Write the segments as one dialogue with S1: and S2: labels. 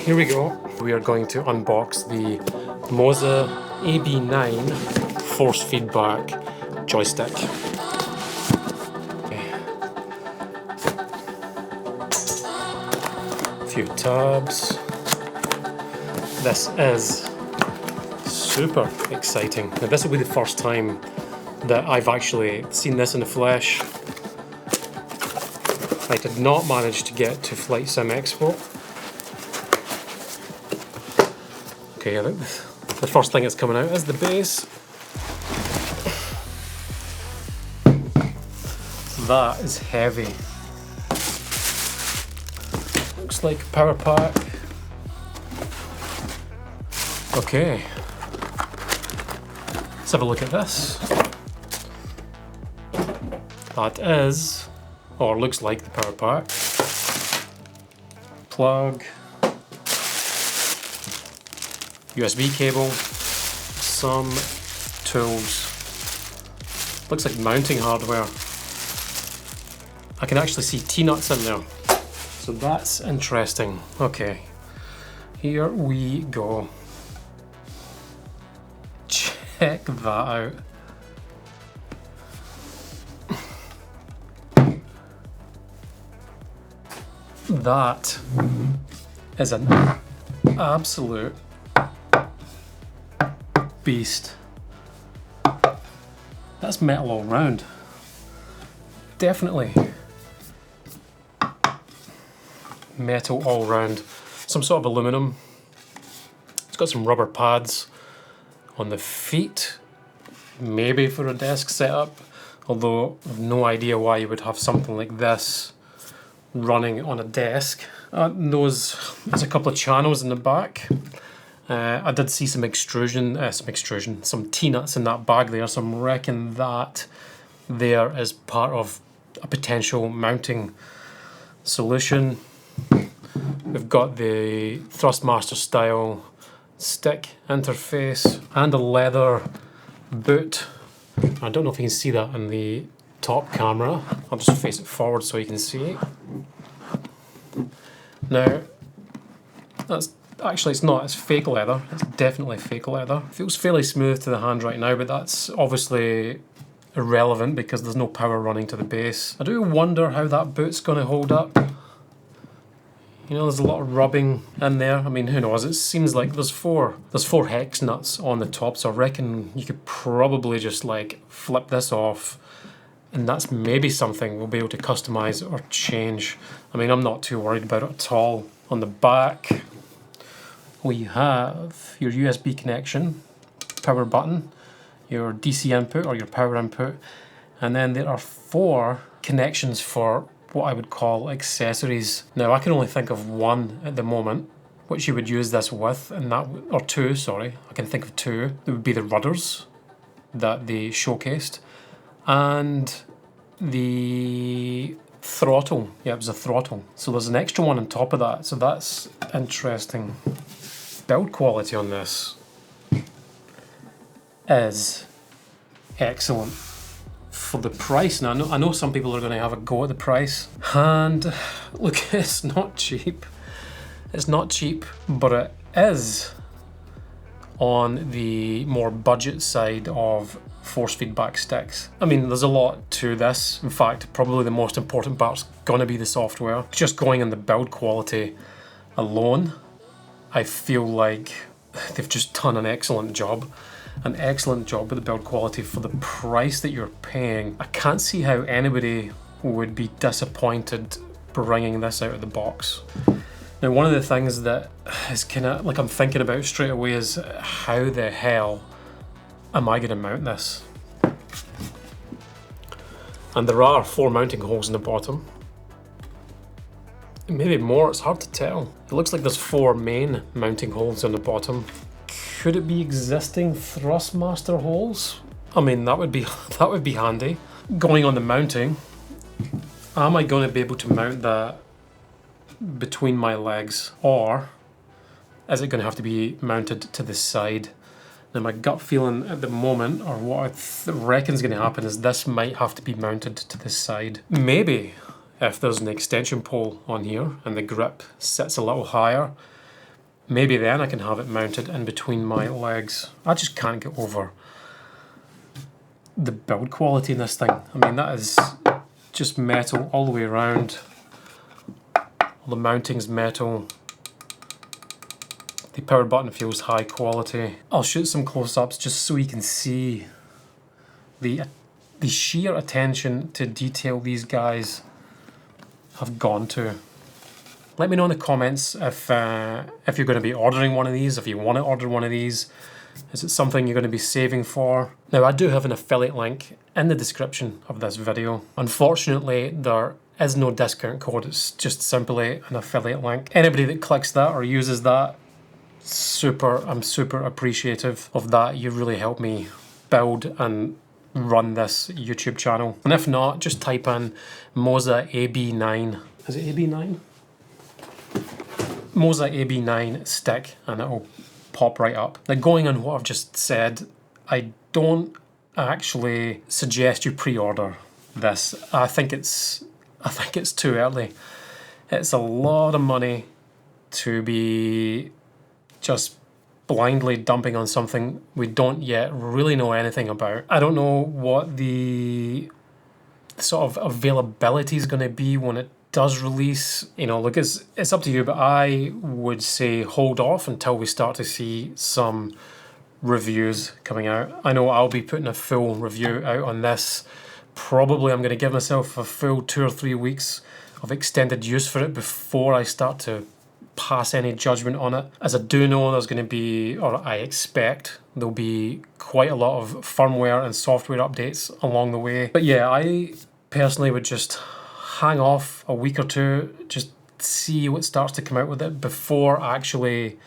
S1: here we go. We are going to unbox the MOZA AB9 Force Feedback joystick. A few tabs. This is super exciting. Now this will be the first time that I've actually seen this in the flesh. I did not manage to get to Flight Sim Expo. Okay, I think the first thing that's coming out is the base. That is heavy. Looks like a power pack. Okay. Let's have a look at this. That is, or looks like the power pack. Plug. USB cable, some tools. Looks like mounting hardware. I can actually see T-nuts in there. So that's interesting. Okay, here we go. Check that out. That is an absolute beast. That's metal all round. Definitely metal all round. Some sort of aluminum. It's got some rubber pads on the feet, maybe for a desk setup, although I have no idea why you would have something like this running on a desk. There's a couple of channels in the back. I did see some some T-nuts in that bag there, so I'm reckon that there is part of a potential mounting solution. We've got the Thrustmaster style stick interface and a leather boot. I don't know if you can see that in the top camera. I'll just face it forward so you can see. Now, it's not, it's fake leather. It's definitely fake leather. It feels fairly smooth to the hand right now, but that's obviously irrelevant because there's no power running to the base. I do wonder how that boot's going to hold up. You know, there's a lot of rubbing in there. I mean, who knows? It seems like there's four hex nuts on the top, so I reckon you could probably just like flip this off, and that's maybe something we'll be able to customize or change. I mean, I'm not too worried about it at all. On the back, we have your USB connection, power button, your DC input or your power input, and then there are 4 connections for what I would call accessories. Now I can only think of one at the moment which you would use this with, and that, or 2, sorry, I can think of 2. There would be the rudders that they showcased, and the throttle. Yeah, it was a throttle. So there's an extra one on top of that, so that's interesting. Build quality on this is excellent for the price. Now I know some people are going to have a go at the price, and look, it's not cheap. It's not cheap, but it is on the more budget side of force feedback sticks. I mean, there's a lot to this. In fact, probably the most important part's going to be the software. Just going on the build quality alone, I feel like they've just done an excellent job with the build quality for the price that you're paying. I can't see how anybody would be disappointed bringing this out of the box. Now, one of the things that is kind of like I'm thinking about straight away is how the hell am I going to mount this? And there are 4 mounting holes in the bottom. Maybe more, it's hard to tell. It looks like there's 4 main mounting holes on the bottom. Could it be existing Thrustmaster holes? I mean, that would be handy. Going on the mounting, am I going to be able to mount that between my legs, or is it going to have to be mounted to the side? Now my gut feeling at the moment, or what I reckon is going to happen, is this might have to be mounted to the side. Maybe if there's an extension pole on here and the grip sits a little higher, maybe then I can have it mounted in between my legs. I just can't get over the build quality in this thing. I mean, that is just metal all the way around. All the mounting's metal. The power button feels high quality. I'll shoot some close-ups just so you can see the sheer attention to detail these guys have gone to. Let me know in the comments if you're going to be ordering one of these, if you want to order one of these. Is it something you're going to be saving for? Now, I do have an affiliate link in the description of this video. Unfortunately, there is no discount code. It's just simply an affiliate link. Anybody that clicks that or uses that, I'm super appreciative of that. You really help me build and run this YouTube channel. And if not, just type in MOZA AB9. Is it AB9? MOZA AB9 stick, and it'll pop right up. Now, going on what I've just said, I don't actually suggest you pre-order this. I think it's too early. It's a lot of money to be just blindly dumping on something we don't yet really know anything about. I don't know what the sort of availability is going to be when it does release. You know, look, it's up to you, but I would say hold off until we start to see some reviews coming out. I know I'll be putting a full review out on this. Probably I'm going to give myself a full 2 or 3 weeks of extended use for it before I start to pass any judgment on it, as I do know there's going to be, or I expect there'll be quite a lot of firmware and software updates along the way. But yeah, I personally would just hang off a week or two, just see what starts to come out with it before actually,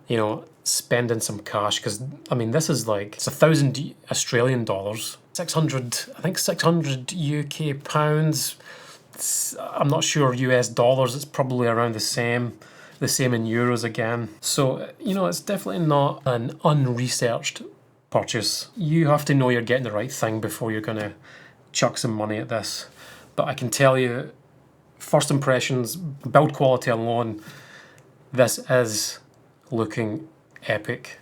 S1: you know, spending some cash. Because I mean, this is like, it's 1,000 Australian dollars, 600, I think 600 UK pounds. I'm not sure US dollars, it's probably around the same in euros again. So, you know, it's definitely not an unresearched purchase. You have to know you're getting the right thing before you're gonna chuck some money at this. But I can tell you, first impressions, build quality alone, this is looking epic.